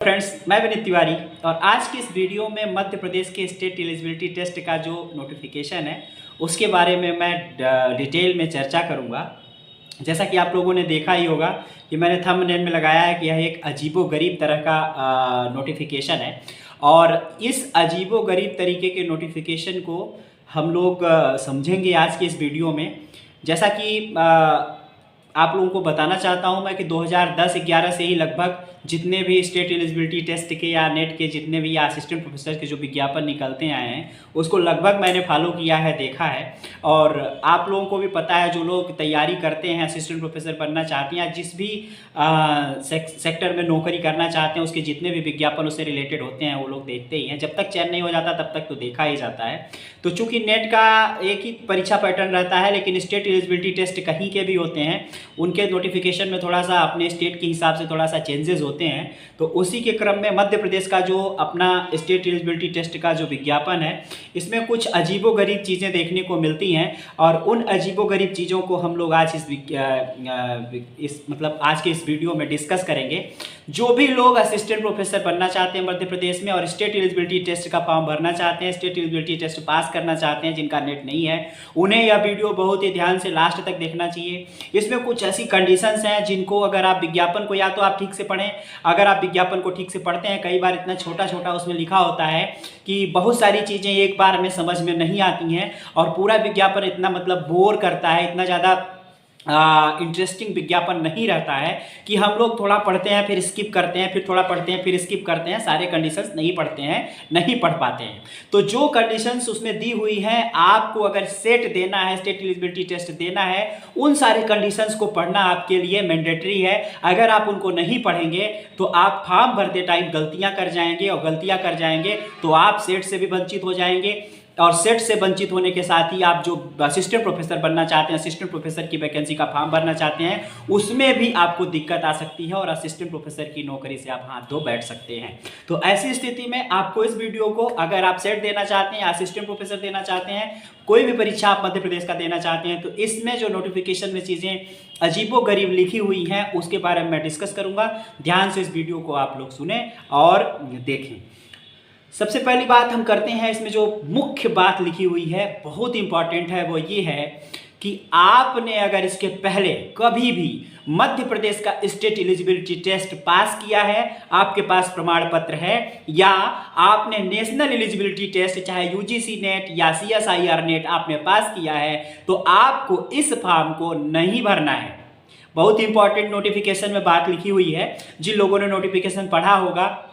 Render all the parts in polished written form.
Friends, मैं विनीत तिवारी और आज की इस वीडियो में मध्य प्रदेश के स्टेट एलिजिबिलिटी टेस्ट का जो नोटिफिकेशन है उसके बारे में मैं डिटेल में चर्चा करूंगा। जैसा कि आप लोगों ने देखा ही होगा कि मैंने थंबनेल में लगाया है कि यह एक अजीबोगरीब तरह का नोटिफिकेशन है और इस अजीबोगरीब तरीके के नोटिफिकेशन को हम लोग समझेंगे आज के इस वीडियो में। जैसा कि आप लोगों को बताना चाहता हूं मैं कि 2010-11 से ही लगभग जितने भी स्टेट एलिजिबिलिटी टेस्ट के या नेट के जितने भी या असिस्टेंट प्रोफेसर के जो विज्ञापन निकलते आए हैं उसको लगभग मैंने फॉलो किया है, देखा है। और आप लोगों को भी पता है, जो लोग तैयारी करते हैं, असिस्टेंट प्रोफेसर बनना चाहते हैं, जिस भी सेक्टर में नौकरी करना चाहते हैं, उसके जितने भी विज्ञापन उससे रिलेटेड होते हैं वो लोग देखते ही हैं। जब तक चयन नहीं हो जाता तब तक तो देखा ही जाता है। तो चूंकि नेट का एक ही परीक्षा पैटर्न रहता है, लेकिन स्टेट एलिजिबिलिटी टेस्ट कहीं के भी होते हैं, उनके नोटिफिकेशन में थोड़ा सा अपने स्टेट के हिसाब से थोड़ा सा चेंजेस होते हैं। तो उसी के क्रम में मध्य प्रदेश का जो अपना स्टेट एलिजिबिलिटी टेस्ट का जो विज्ञापन है, इसमें कुछ अजीबोगरीब चीज़ें देखने को मिलती हैं और उन अजीबोगरीब चीज़ों को हम लोग आज आज के इस वीडियो में डिस्कस करेंगे। जो भी लोग असिस्टेंट प्रोफेसर बनना चाहते हैं मध्य प्रदेश में और स्टेट एलिजिबिलिटी टेस्ट का फॉर्म भरना चाहते हैं, स्टेट एलिजिबिलिटी टेस्ट पास करना चाहते हैं, जिनका नेट नहीं है, उन्हें यह वीडियो बहुत ही ध्यान से लास्ट तक देखना चाहिए। इसमें कुछ ऐसी कंडीशंस हैं जिनको अगर आप विज्ञापन को या तो आप ठीक से पढ़ें, अगर आप विज्ञापन को ठीक से पढ़ते हैं, कई बार इतना छोटा छोटा उसमें लिखा होता है कि बहुत सारी चीज़ें एक बार हमें समझ में नहीं आती हैं और पूरा विज्ञापन इतना बोर करता है, इतना ज़्यादा इंटरेस्टिंग विज्ञापन नहीं रहता है कि हम लोग थोड़ा पढ़ते हैं फिर स्किप करते हैं, फिर थोड़ा पढ़ते हैं फिर स्किप करते हैं, सारे कंडीशंस नहीं पढ़ते हैं, नहीं पढ़ पाते हैं। तो जो कंडीशंस उसमें दी हुई हैं, आपको अगर सेट देना है, स्टेट एलिजिबिलिटी टेस्ट देना है, उन सारे कंडीशंस को पढ़ना आपके लिए मैंडेटरी है। अगर आप उनको नहीं पढ़ेंगे तो आप फॉर्म भरते टाइम गलतियां कर जाएंगे और गलतियां कर जाएंगे तो आप सेट से भी वंचित हो जाएंगे और सेट से वंचित होने के साथ ही आप जो असिस्टेंट प्रोफेसर बनना चाहते हैं, असिस्टेंट प्रोफेसर की वैकेंसी का फॉर्म भरना चाहते हैं, उसमें भी आपको दिक्कत आ सकती है और असिस्टेंट प्रोफेसर की नौकरी से आप हाथ धो बैठ सकते हैं। तो ऐसी स्थिति में आपको इस वीडियो को, अगर आप सेट देना चाहते हैं, असिस्टेंट प्रोफेसर देना चाहते हैं, कोई भी परीक्षा आप मध्य प्रदेश का देना चाहते हैं, तो इसमें जो नोटिफिकेशन में चीज़ें अजीबोगरीब लिखी हुई हैं उसके बारे में मैं डिस्कस करूंगा। ध्यान से इस वीडियो को आप लोग सुने और देखें। सबसे पहली बात हम करते हैं, इसमें जो मुख्य बात लिखी हुई है बहुत इंपॉर्टेंट है, वो ये है कि आपने अगर इसके पहले कभी भी मध्य प्रदेश का स्टेट एलिजिबिलिटी टेस्ट पास किया है, आपके पास प्रमाण पत्र है, या आपने नेशनल एलिजिबिलिटी टेस्ट चाहे यूजीसी नेट या सीएसआईआर नेट आपने पास किया है, तो आपको इस फॉर्म को नहीं भरना है। बहुत इंपॉर्टेंट नोटिफिकेशन में बात लिखी हुई है। जिन लोगों ने नोटिफिकेशन पढ़ा होगा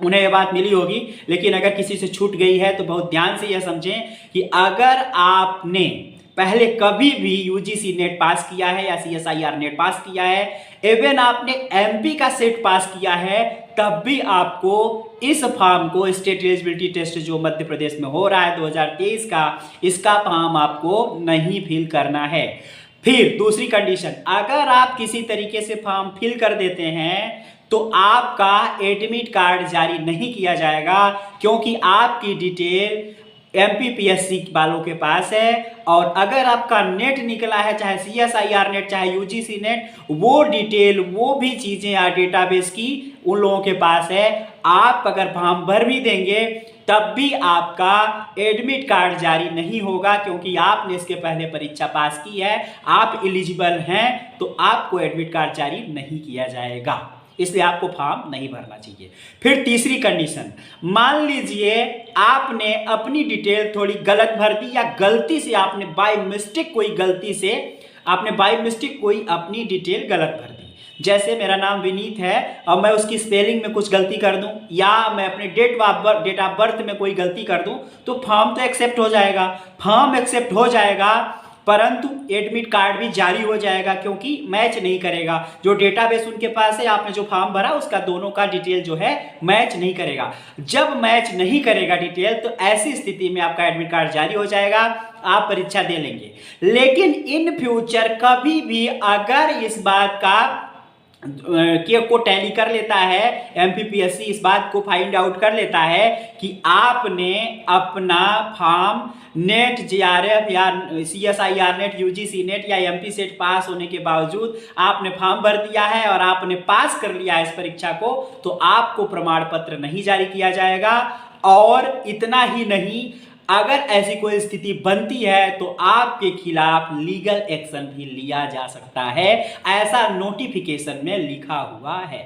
उन्हें यह बात मिली होगी, लेकिन अगर किसी से छूट गई है तो बहुत ध्यान से यह समझें कि अगर आपने पहले कभी भी यूजीसी नेट पास किया है या सीएसआईआर नेट पास किया है, इवन आपने एमपी का सेट पास किया है, तब भी आपको इस फॉर्म को, स्टेट एलिजिबिलिटी टेस्ट जो मध्य प्रदेश में हो रहा है 2023 का, इसका फॉर्म आपको नहीं फिल करना है। फिर दूसरी कंडीशन, अगर आप किसी तरीके से फॉर्म फिल कर देते हैं तो आपका एडमिट कार्ड जारी नहीं किया जाएगा, क्योंकि आपकी डिटेल एमपीपीएससी वालों के पास है। और अगर आपका नेट निकला है, चाहे सीएसआईआर नेट चाहे यूजीसी नेट, वो डिटेल, वो भी चीजें या डेटाबेस की उन लोगों के पास है। आप अगर फॉर्म भर भी देंगे तब भी आपका एडमिट कार्ड जारी नहीं होगा, क्योंकि आपने इसके पहले परीक्षा पास की है, आप एलिजिबल हैं, तो आपको एडमिट कार्ड जारी नहीं किया जाएगा, इसलिए आपको फॉर्म नहीं भरना चाहिए। फिर तीसरी कंडीशन, मान लीजिए आपने अपनी डिटेल थोड़ी गलत भर दी या गलती से आपने बाय मिस्टेक कोई अपनी डिटेल गलत भर दी। जैसे मेरा नाम विनीत है और मैं उसकी स्पेलिंग में कुछ गलती कर दूं, या मैं अपने डेट ऑफ बर्थ में कोई गलती कर दूं, तो फॉर्म तो एक्सेप्ट हो जाएगा, फॉर्म एक्सेप्ट हो जाएगा, परंतु एडमिट कार्ड भी जारी हो जाएगा, क्योंकि मैच नहीं करेगा। जो डेटाबेस उनके पास है, आपने जो फॉर्म भरा उसका दोनों का डिटेल जो है मैच नहीं करेगा। जब मैच नहीं करेगा डिटेल, तो ऐसी स्थिति में आपका एडमिट कार्ड जारी हो जाएगा, आप परीक्षा दे लेंगे। लेकिन इन फ्यूचर कभी भी अगर इस बात का को टैली कर लेता है, एमपीपीएससी इस बात को फाइंड आउट कर लेता है कि आपने अपना फॉर्म नेट जेआरएफ या सीएसआईआर नेट, यूजीसी नेट या एमपी सेट पास होने के बावजूद आपने फॉर्म भर दिया है और आपने पास कर लिया है इस परीक्षा को, तो आपको प्रमाण पत्र नहीं जारी किया जाएगा। और इतना ही नहीं, अगर ऐसी कोई स्थिति बनती है तो आपके खिलाफ लीगल एक्शन भी लिया जा सकता है, ऐसा नोटिफिकेशन में लिखा हुआ है।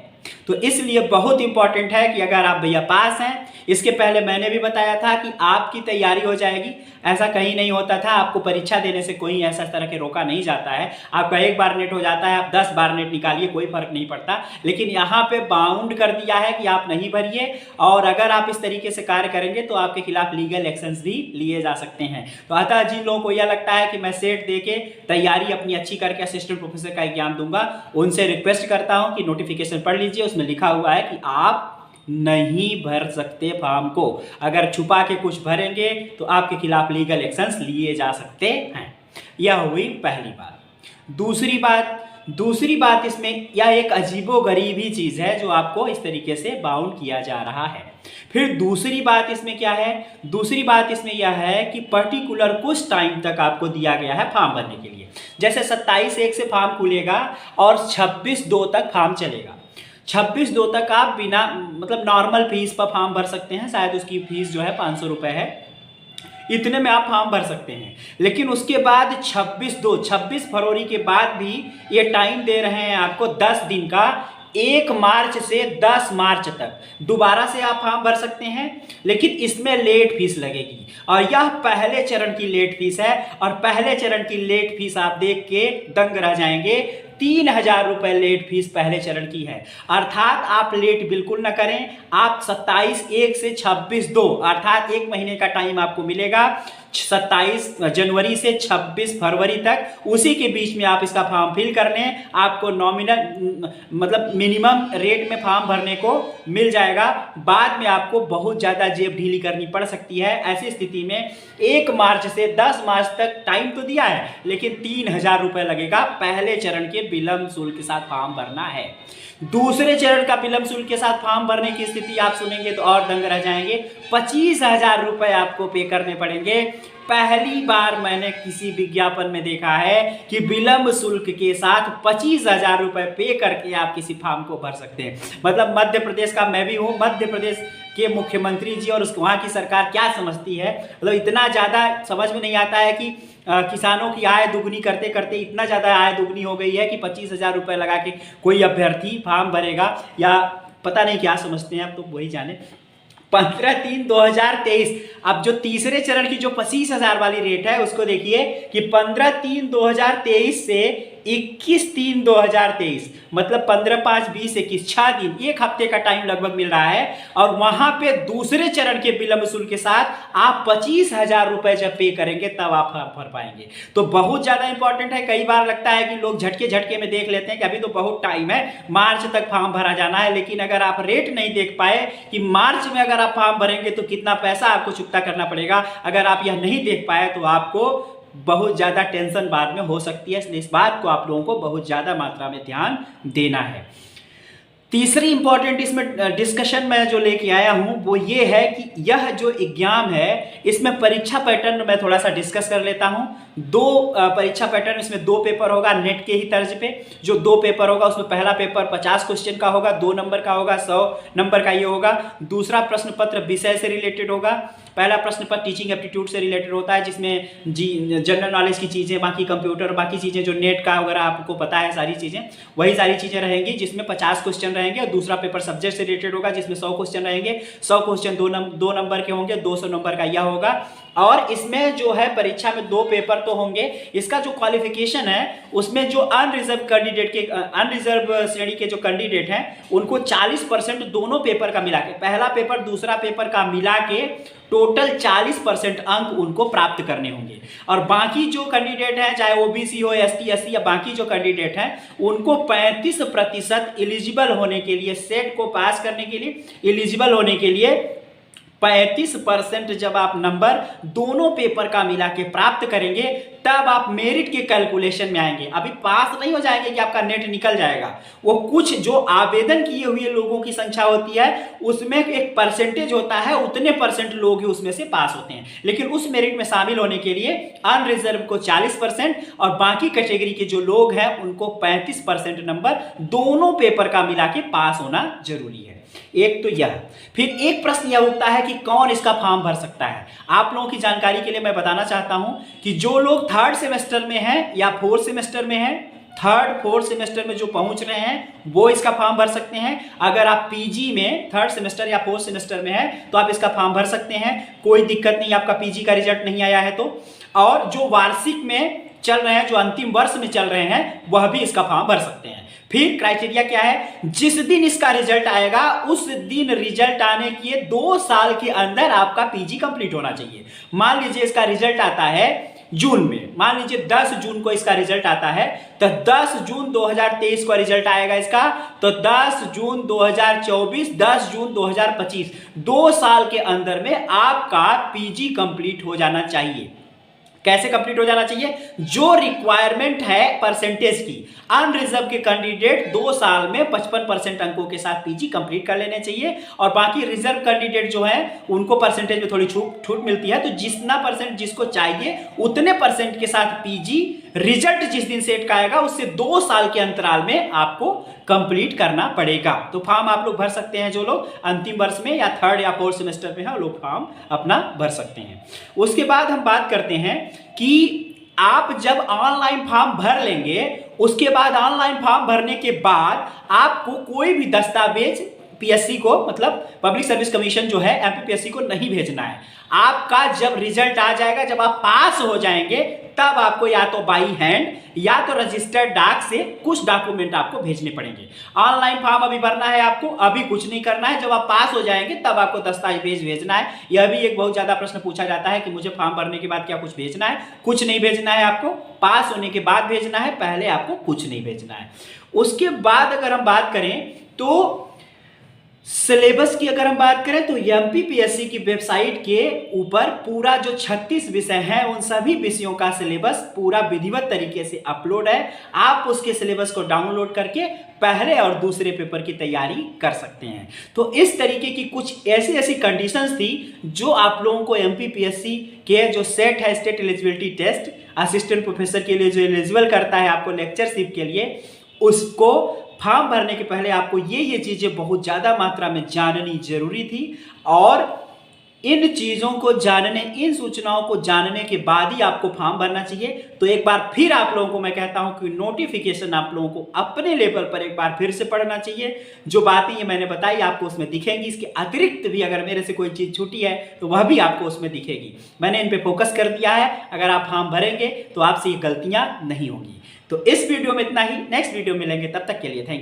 तो इसलिए बहुत इंपॉर्टेंट है कि अगर आप भैया पास हैं, इसके पहले मैंने भी बताया था कि आपकी तैयारी हो जाएगी, ऐसा कहीं नहीं होता था। आपको परीक्षा देने से कोई ऐसा तरह के रोका नहीं जाता है। आपका एक बार नेट हो जाता है, आप 10 बार नेट निकालिए, कोई फर्क नहीं पड़ता। लेकिन यहाँ पे बाउंड कर दिया है कि आप नहीं भरिए, और अगर आप इस तरीके से कार्य करेंगे तो आपके खिलाफ लीगल एक्शंस भी लिए जा सकते हैं। तो अतः जिन लोगों को यह लगता है कि मैं सेट दे के तैयारी अपनी अच्छी करके असिस्टेंट प्रोफेसर का एग्जाम दूंगा, उनसे रिक्वेस्ट करता हूं कि नोटिफिकेशन पढ़ लीजिए, उसमें लिखा हुआ है कि आप नहीं भर सकते फॉर्म को। अगर छुपा के कुछ भरेंगे तो आपके खिलाफ लीगल एक्शंस लिए जा सकते हैं। यह हुई पहली बात। दूसरी बात इसमें यह एक अजीबोगरीब ही चीज है जो आपको इस तरीके से बाउंड किया जा रहा है। फिर दूसरी बात इसमें क्या है? दूसरी बात इसमें यह है कि पर्टिकुलर कुछ टाइम तक आपको दिया गया है फॉर्म भरने के लिए। जैसे 27/1 से फॉर्म खुलेगा और 26/2 तक फॉर्म चलेगा। 26/2 तक आप बिना मतलब नॉर्मल फीस पर फॉर्म भर सकते हैं, शायद उसकी फीस जो है 500 रुपये है, इतने में आप फॉर्म भर सकते हैं। लेकिन उसके बाद 26 फरवरी के बाद भी ये टाइम दे रहे हैं आपको 10 दिन का, 1 मार्च से 10 मार्च तक दोबारा से आप फॉर्म भर सकते हैं। लेकिन इसमें लेट फीस लगेगी, और यह पहले चरण की लेट फीस है। और पहले चरण की लेट फीस आप देख के दंग रह जाएंगे। 3000 रुपये लेट फीस पहले चरण की है। अर्थात आप लेट बिल्कुल ना करें, आप 27/1 से 26/2 अर्थात 1 महीने का टाइम आपको मिलेगा। 27 जनवरी से 26 फरवरी तक, उसी के बीच में आप इसका फॉर्म फिल कर लें, आपको नॉमिनल मतलब मिनिमम रेट में फॉर्म भरने को मिल जाएगा। बाद में आपको बहुत ज़्यादा जेब ढीली करनी पड़ सकती है। ऐसी स्थिति में 1 मार्च से 10 मार्च तक टाइम तो दिया है, लेकिन 3000 रुपये लगेगा पहले चरण के विलंब शुल्क के साथ फॉर्म भरना है। दूसरे चरण का विलंब शुल्क के साथ फॉर्म भरने की स्थिति आप सुनेंगे तो और दंग रह जाएंगे। 25,000 रुपये आपको पे करने पड़ेंगे। पहली बार मैंने किसी विज्ञापन में देखा है कि विलंब शुल्क के साथ 25,000 रुपये पे करके आप किसी फॉर्म को भर सकते हैं। मतलब मध्य प्रदेश का मैं भी हूँ, मध्य प्रदेश के मुख्यमंत्री जी और वहाँ की सरकार क्या समझती है, मतलब इतना ज़्यादा समझ में नहीं आता है कि किसानों की आय दुगनी करते करते इतना ज़्यादा आय दुगनी हो गई है कि 25,000 रुपये लगा के कोई अभ्यर्थी फॉर्म भरेगा, या पता नहीं क्या समझते हैं, अब तो वही जाने। 15/3/2023 अब जो तीसरे चरण की जो 25,000 वाली रेट है उसको देखिए कि 15/3/2023 से 21/3/2023 मतलब 15/5/2021 6 दिन, 1 हफ्ते का टाइम लगभग मिल रहा है। और वहां पे दूसरे चरण के विलंब शुल्क के साथ आप 25,000 रुपए जब पे करेंगे तब आप भर पाएंगे। तो बहुत ज्यादा इंपॉर्टेंट है। कई बार लगता है कि लोग झटके में देख लेते हैं कि अभी तो बहुत टाइम है, मार्च तक फॉर्म भरा जाना है। लेकिन अगर आप रेट नहीं देख पाए कि मार्च में अगर आप फॉर्म भरेंगे तो कितना पैसा आपको चुकता करना पड़ेगा, अगर आप यह नहीं देख पाए तो आपको बहुत ज़्यादा टेंशन बाद में हो सकती है। इसलिए इस बात को आप लोगों को बहुत ज़्यादा मात्रा में ध्यान देना है। तीसरी इंपॉर्टेंट इसमें डिस्कशन में जो लेके आया हूं वो ये है कि यह जो एग्जाम है इसमें परीक्षा पैटर्न मैं थोड़ा सा डिस्कस कर लेता हूं। 2 परीक्षा पैटर्न, इसमें 2 पेपर होगा नेट के ही तर्ज पे। जो 2 पेपर होगा उसमें पहला पेपर 50 क्वेश्चन का होगा, 2 नंबर का होगा, 100 नंबर का ये होगा। दूसरा प्रश्न पत्र विषय से रिलेटेड होगा। पहला प्रश्न पत्र टीचिंग एप्टीट्यूड से रिलेटेड होता है, जिसमें जनरल नॉलेज की चीज़ें, बाकी कंप्यूटर, बाकी चीज़ें जो नेट का वगैरह आपको पता है सारी चीज़ें, वही सारी चीज़ें रहेंगी, जिसमें 50 क्वेश्चन रहेंगे। और दूसरा पेपर सब्जेक्ट से रिलेटेड होगा जिसमें 100 क्वेश्चन रहेंगे। 100 क्वेश्चन 2 नंबर के होंगे, 200 नंबर का यह होगा। और इसमें जो है परीक्षा में 2 पेपर तो होंगे। इसका जो क्वालिफिकेशन है उसमें जो अनरिजर्व कैंडिडेट के, अनरिजर्व श्रेणी के जो कैंडिडेट हैं उनको 40% दोनों पेपर का मिला के, पहला पेपर दूसरा पेपर का मिला के टोटल 40% अंक उनको प्राप्त करने होंगे। और बाकी जो कैंडिडेट हैं, चाहे ओबीसी हो, एसटी, एससी या बाकी जो कैंडिडेट हैं, उनको 35% एलिजिबल होने के लिए, सेट को पास करने के लिए, एलिजिबल होने के लिए 35% जब आप नंबर दोनों पेपर का मिला के प्राप्त करेंगे तब आप मेरिट के कैलकुलेशन में आएंगे। अभी पास नहीं हो जाएंगे कि आपका नेट निकल जाएगा, वो कुछ जो आवेदन किए हुए लोगों की संख्या होती है उसमें एक परसेंटेज होता है, उतने परसेंट लोग ही उसमें से पास होते हैं। लेकिन उस मेरिट में शामिल होने के लिए अनरिजर्व को 40% और बाकी कैटेगरी के जो लोग हैं उनको 35% नंबर दोनों पेपर का मिला के पास होना जरूरी है। एक तो यह। फिर एक प्रश्न यह उठता है कि कौन इसका फॉर्म भर सकता है। आप लोगों की जानकारी के लिए मैं बताना चाहता हूं कि जो लोग थर्ड सेमेस्टर में हैं या फोर्थ सेमेस्टर में हैं, थर्ड फोर्थ सेमेस्टर में जो पहुंच रहे हैं वो इसका फॉर्म भर सकते हैं। अगर आप पीजी में थर्ड सेमेस्टर या फोर्थ सेमेस्टर में हैं तो आप इसका फॉर्म भर सकते हैं, कोई दिक्कत नहीं, आपका पीजी का रिजल्ट नहीं आया है तो। और जो वार्षिक में चल रहे हैं, जो अंतिम वर्ष में चल रहे हैं, वह भी इसका फॉर्म भर सकते हैं। फिर क्राइटेरिया क्या है, जिस दिन इसका रिजल्ट आएगा उस दिन रिजल्ट आने के 2 साल के अंदर आपका पीजी कंप्लीट होना चाहिए। मान लीजिए इसका रिजल्ट आता है जून में, मान लीजिए 10 जून को इसका रिजल्ट आता है, तो 10 जून 2023 को रिजल्ट आएगा इसका, तो 10 जून 2024, 10 जून 2025, 2 साल के अंदर में आपका पीजी कंप्लीट हो जाना चाहिए। कैसे कंप्लीट हो जाना चाहिए, जो रिक्वायरमेंट है परसेंटेज की, अनरिजर्व के कैंडिडेट 2 साल में 55% अंकों के साथ पीजी कंप्लीट कर लेने चाहिए और बाकी रिजर्व कैंडिडेट जो है उनको परसेंटेज में थोड़ी छूट मिलती है, तो जितना परसेंट जिसको चाहिए उतने परसेंट के साथ पीजी रिजल्ट जिस दिन सेट का आएगा उससे 2 साल के अंतराल में आपको कंप्लीट करना पड़ेगा। तो फॉर्म आप लोग भर सकते हैं, जो लोग अंतिम वर्ष में या थर्ड या फोर्थ सेमेस्टर में है वो लोग फॉर्म अपना भर सकते हैं। उसके बाद हम बात करते हैं कि आप जब ऑनलाइन फॉर्म भर लेंगे, उसके बाद ऑनलाइन फॉर्म भरने के बाद आपको कोई भी दस्तावेज पीएससी को, मतलब पब्लिक सर्विस कमीशन जो है एमपीपीएससी को नहीं भेजना है। आपका जब रिजल्ट आ जाएगा, जब आप पास हो जाएंगे, तब आपको या तो बाई हैंड या तो रजिस्टर्ड डाक से कुछ डॉक्यूमेंट आपको भेजने पड़ेंगे। ऑनलाइन फॉर्म अभी भरना है आपको, अभी कुछ नहीं करना है, जब आप पास हो जाएंगे तब आपको दस्तावेज भेजना है। यह भी एक बहुत ज्यादा प्रश्न पूछा जाता है कि मुझे फॉर्म भरने के बाद क्या कुछ भेजना है। कुछ नहीं भेजना है आपको, पास होने के बाद भेजना है, पहले आपको कुछ नहीं भेजना है। उसके बाद अगर हम बात करें तो सिलेबस की अगर हम बात करें तो एमपीपीएससी की वेबसाइट के ऊपर पूरा जो 36 विषय हैं उन सभी विषयों का सिलेबस पूरा विधिवत तरीके से अपलोड है। आप उसके सिलेबस को डाउनलोड करके पहले और दूसरे पेपर की तैयारी कर सकते हैं। तो इस तरीके की कुछ ऐसी कंडीशंस थी जो आप लोगों को एमपीपीएससी के जो सेट है, state eligibility test, assistant professor के लिए जो एलिजिबल करता है आपको लेक्चरशिप के लिए, उसको फॉर्म भरने के पहले आपको ये चीजें बहुत ज्यादा मात्रा में जाननी जरूरी थी। और इन चीजों को जानने, इन सूचनाओं को जानने के बाद ही आपको फॉर्म भरना चाहिए। तो एक बार फिर आप लोगों को मैं कहता हूं कि नोटिफिकेशन आप लोगों को अपने लेवल पर एक बार फिर से पढ़ना चाहिए। जो बातें ये मैंने बताई आपको उसमें दिखेंगी, इसके अतिरिक्त भी अगर मेरे से कोई चीज छूटी है तो वह भी आपको उसमें दिखेगी। मैंने इन पे फोकस कर दिया है, अगर आप फॉर्म भरेंगे तो आपसे ये गलतियां नहीं होंगी। तो इस वीडियो में इतना ही, नेक्स्ट वीडियो मिलेंगे, तब तक के लिए थैंक यू।